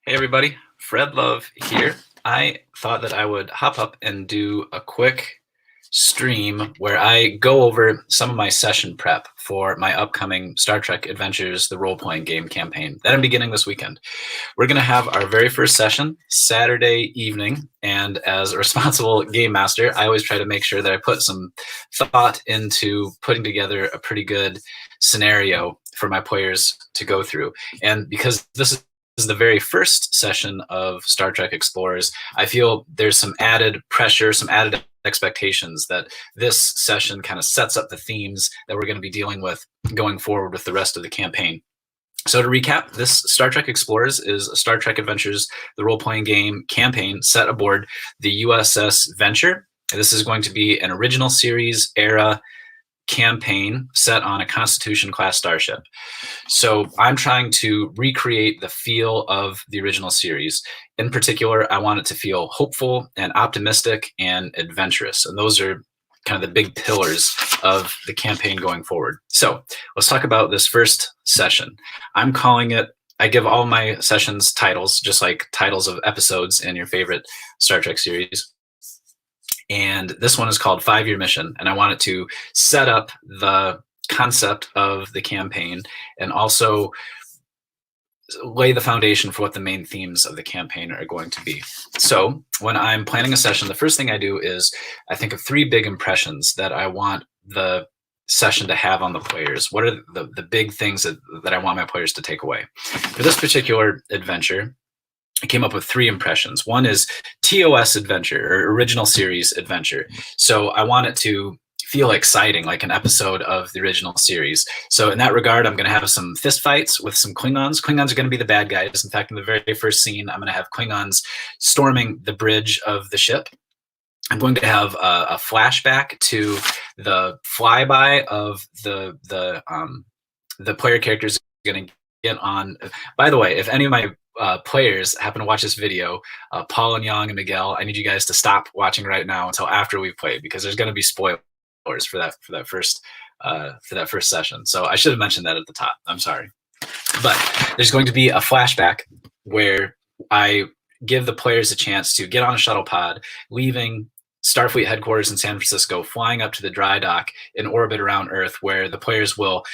Hey everybody, Fred Love here. I thought that I would hop up and do a quick stream where I go over some of my session prep for my upcoming Star Trek Adventures, the role-playing game campaign that I'm beginning this weekend. We're going to have our very first session Saturday evening, and as a responsible game master, I always try to make sure that I put some thought into putting together a pretty good scenario for my players to go through. And because this is the very first session of Star Trek Explorers, I feel there's some added pressure, some added expectations that this session kind of sets up the themes that we're going to be dealing with going forward with the rest of the campaign. So to recap, this Star Trek Explorers is a Star Trek Adventures, the role-playing game campaign set aboard the USS Venture. This is going to be an original series era campaign set on a Constitution-class starship. So I'm trying to recreate the feel of the original series. In particular, I want it to feel hopeful and optimistic and adventurous. And those are kind of the big pillars of the campaign going forward. So let's talk about this first session. I'm calling it, I give all my sessions titles, just like titles of episodes in your favorite Star Trek series. And this one is called 5-Year Mission. And I want it to set up the concept of the campaign and also lay the foundation for what the main themes of the campaign are going to be. So when I'm planning a session, the first thing I do is I think of 3 big impressions that I want the session to have on the players. What are the big things that I want my players to take away? For this particular adventure, I came up with 3 impressions. One is TOS adventure, or original series adventure. So I want it to feel exciting, like an episode of the original series. So in that regard, I'm going to have some fist fights with some Klingons. Klingons are going to be the bad guys. In fact, in the very first scene, I'm going to have Klingons storming the bridge of the ship. I'm going to have a flashback to the flyby of the player characters going to get on. By the way, if any of my players happen to watch this video, Paul and Young and Miguel, I need you guys to stop watching right now until after we've played, because there's going to be spoilers for that first session. So I should have mentioned that at the top. I'm sorry, but there's going to be a flashback where I give the players a chance to get on a shuttle pod, leaving Starfleet headquarters in San Francisco, flying up to the dry dock in orbit around Earth, where the players will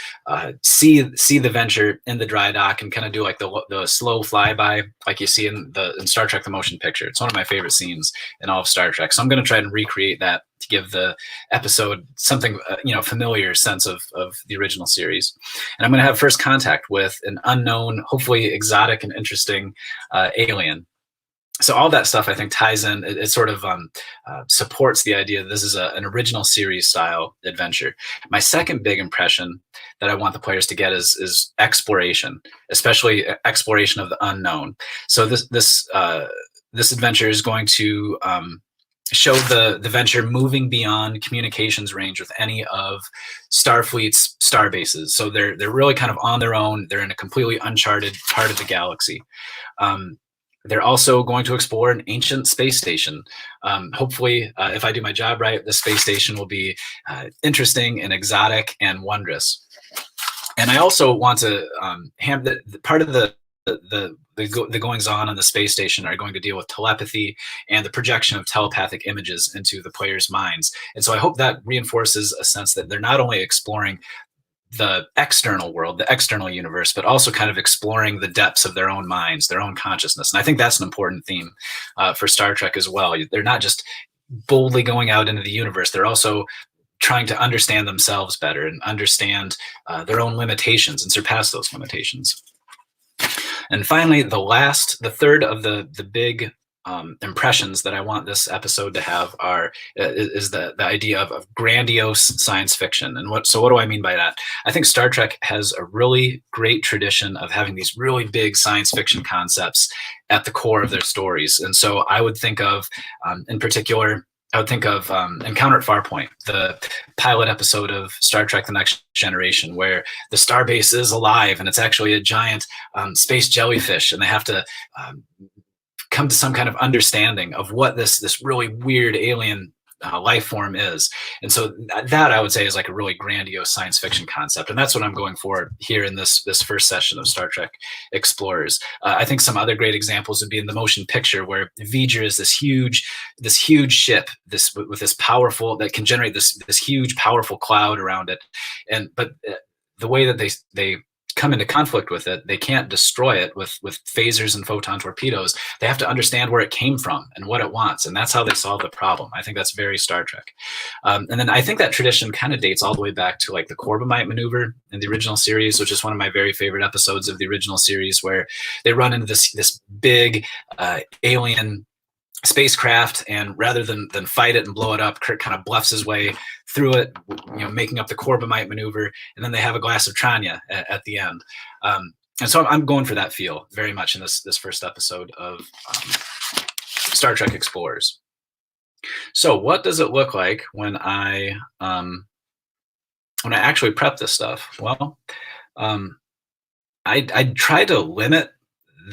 see the Venture in the dry dock and kind of do like the slow flyby, like you see in Star Trek: The Motion Picture. It's one of my favorite scenes in all of Star Trek. So I'm going to try and recreate that to give the episode something familiar sense of the original series. And I'm going to have first contact with an unknown, hopefully exotic and interesting alien. So all that stuff, I think, ties in. It sort of supports the idea that this is an original series style adventure. My second big impression that I want the players to get is exploration, especially exploration of the unknown. So this adventure is going to show the Venture moving beyond communications range with any of Starfleet's star bases. So they're really kind of on their own. They're in a completely uncharted part of the galaxy. They're also going to explore an ancient space station. Hopefully, if I do my job right, the space station will be interesting and exotic and wondrous. And I also want to have part of the goings on the space station are going to deal with telepathy and the projection of telepathic images into the players' minds. And so I hope that reinforces a sense that they're not only exploring the external world, the external universe, but also kind of exploring the depths of their own minds, their own consciousness. And I think that's an important theme for Star Trek as well. They're not just boldly going out into the universe. They're also trying to understand themselves better and understand their own limitations and surpass those limitations. And finally, the third of the big impressions that I want this episode to have is the idea of grandiose science fiction. And what do I mean by that? I think Star Trek has a really great tradition of having these really big science fiction concepts at the core of their stories. And so I would think of, in particular, Encounter at Farpoint, the pilot episode of Star Trek: The Next Generation, where the starbase is alive and it's actually a giant space jellyfish, and they have to come to some kind of understanding of what this really weird alien life form is. And so that I would say is like a really grandiose science fiction concept. And that's what I'm going for here in this first session of Star Trek Explorers. I think some other great examples would be in the motion picture, where V'ger is this huge ship, with this powerful, that can generate this huge powerful cloud around it. But the way that they come into conflict with it, they can't destroy it with phasers and photon torpedoes. They have to understand where it came from and what it wants, and that's how they solve the problem. I think that's very Star Trek. And then I think that tradition kind of dates all the way back to like the Corbomite maneuver in the original series, which is one of my very favorite episodes of the original series, where they run into this big alien spacecraft, and rather than fight it and blow it up, Kirk kind of bluffs his way through it, making up the Corbomite maneuver, and then they have a glass of Tranya at the end. And so I'm going for that feel very much in this first episode of Star Trek Explorers. So what does it look like when I actually prep this stuff? Well, I try to limit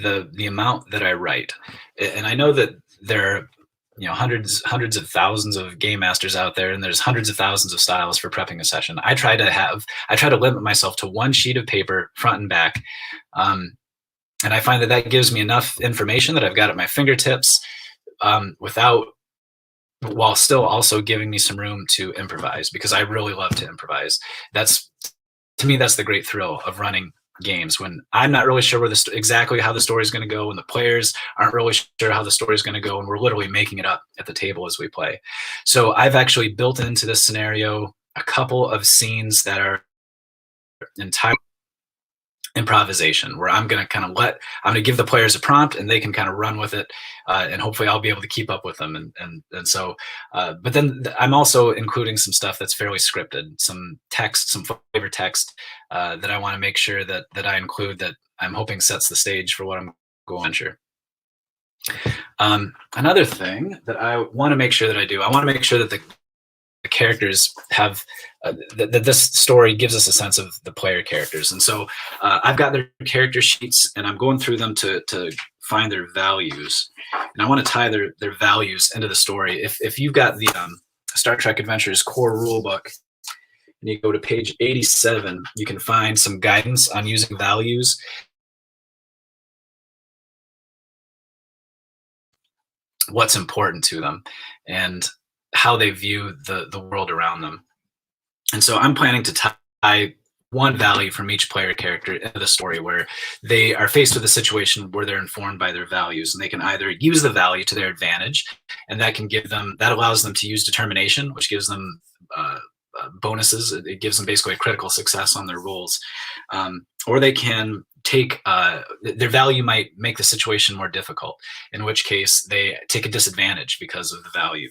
the amount that I write, and I know that there are hundreds of thousands of game masters out there, and there's hundreds of thousands of styles for prepping a session. I try to limit myself to one sheet of paper, front and back, and I find that gives me enough information that I've got at my fingertips, while still also giving me some room to improvise, because I really love to improvise. To me, that's the great thrill of running games, when I'm not really sure exactly how the story is going to go, and the players aren't really sure how the story is going to go, and we're literally making it up at the table as we play. So I've actually built into this scenario a couple of scenes that are entire improvisation, where I'm going to give the players a prompt, and they can kind of run with it, and hopefully I'll be able to keep up with them. And so, but then I'm also including some stuff that's fairly scripted, some text, some flavor text that I want to make sure that I include, that I'm hoping sets the stage for what I'm going to venture. Another thing that I want to make sure that I want to make sure that the characters have that this story gives us a sense of the player characters. And so I've got their character sheets, and I'm going through them to find their values, and I want to tie their values into the story. If you've got the Star Trek Adventures core rulebook, and you go to page 87, you can find some guidance on using values. What's important to them, and how they view the world around them. And so I'm planning to tie one value from each player character into the story, where they are faced with a situation where they're informed by their values, and they can either use the value to their advantage, and that allows them to use determination, which gives them bonuses. It gives them basically a critical success on their rolls, or they can take their value might make the situation more difficult, in which case they take a disadvantage because of the value,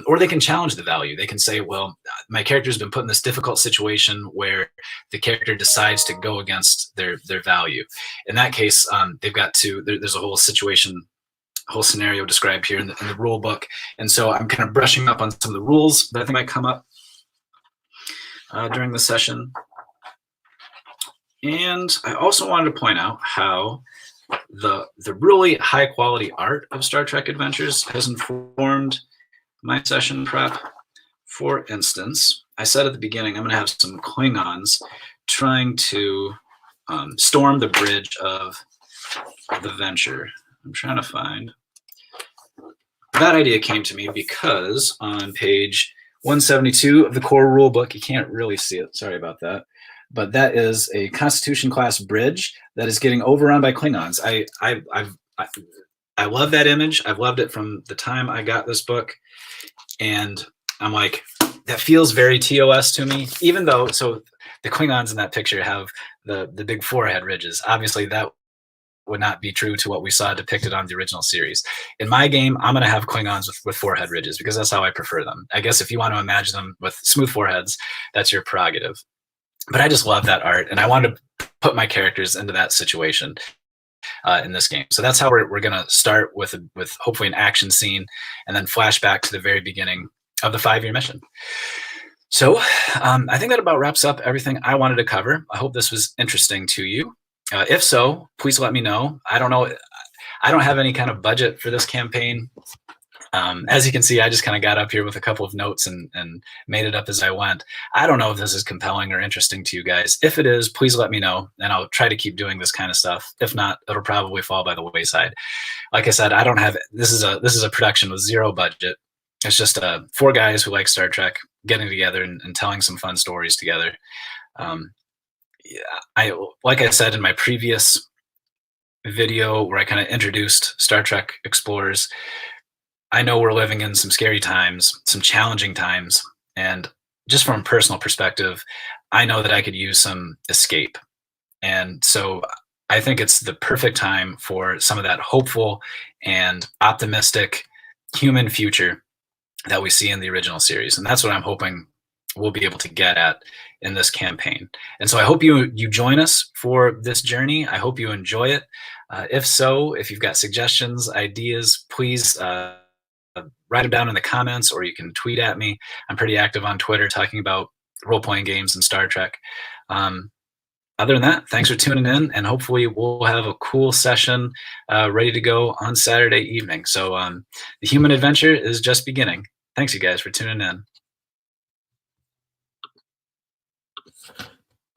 or they can challenge the value. They can say, well, my character's been put in this difficult situation where the character decides to go against their value. In that case, they've got to, there's a whole scenario described here in the rule book. And so I'm kind of brushing up on some of the rules that I think might come up during the session. And I also wanted to point out how the really high quality art of Star Trek Adventures has informed my session prep. For instance, I said at the beginning, I'm going to have some Klingons trying to storm the bridge of the Venture. I'm trying to find. That idea came to me because on page 172 of the core rule book, you can't really see it, sorry about that, but that is a Constitution class bridge that is getting overrun by Klingons. I love that image. I've loved it from the time I got this book, and I'm like, that feels very TOS to me, even though, so the Klingons in that picture have the big forehead ridges. Obviously that would not be true to what we saw depicted on the original series. In my game, I'm going to have Klingons with forehead ridges because that's how I prefer them. I guess if you want to imagine them with smooth foreheads, that's your prerogative. But I just love that art, and I wanted to put my characters into that situation in this game. So that's how we're going to start with hopefully an action scene, and then flash back to the very beginning of the 5-year mission. So I think that about wraps up everything I wanted to cover. I hope this was interesting to you. If so, please let me know. I don't know. I don't have any kind of budget for this campaign. As you can see, I just kind of got up here with a couple of notes and made it up as I went. I don't know if this is compelling or interesting to you guys. If it is, please let me know, and I'll try to keep doing this kind of stuff. If not, it'll probably fall by the wayside. Like I said, I don't have this is a production with zero budget. It's just four guys who like Star Trek getting together and telling some fun stories together. Yeah, like I said in my previous video where I kind of introduced Star Trek Explorers, I know we're living in some scary times, some challenging times, and just from a personal perspective, I know that I could use some escape. And so I think it's the perfect time for some of that hopeful and optimistic human future that we see in the original series. And that's what I'm hoping we'll be able to get at in this campaign. And so I hope you join us for this journey. I hope you enjoy it. If so, if you've got suggestions, ideas, please write them down in the comments, or you can tweet at me. I'm pretty active on Twitter talking about role-playing games and Star Trek. Other than that, thanks for tuning in, and hopefully we'll have a cool session ready to go on Saturday evening. So the human adventure is just beginning. Thanks, you guys, for tuning in.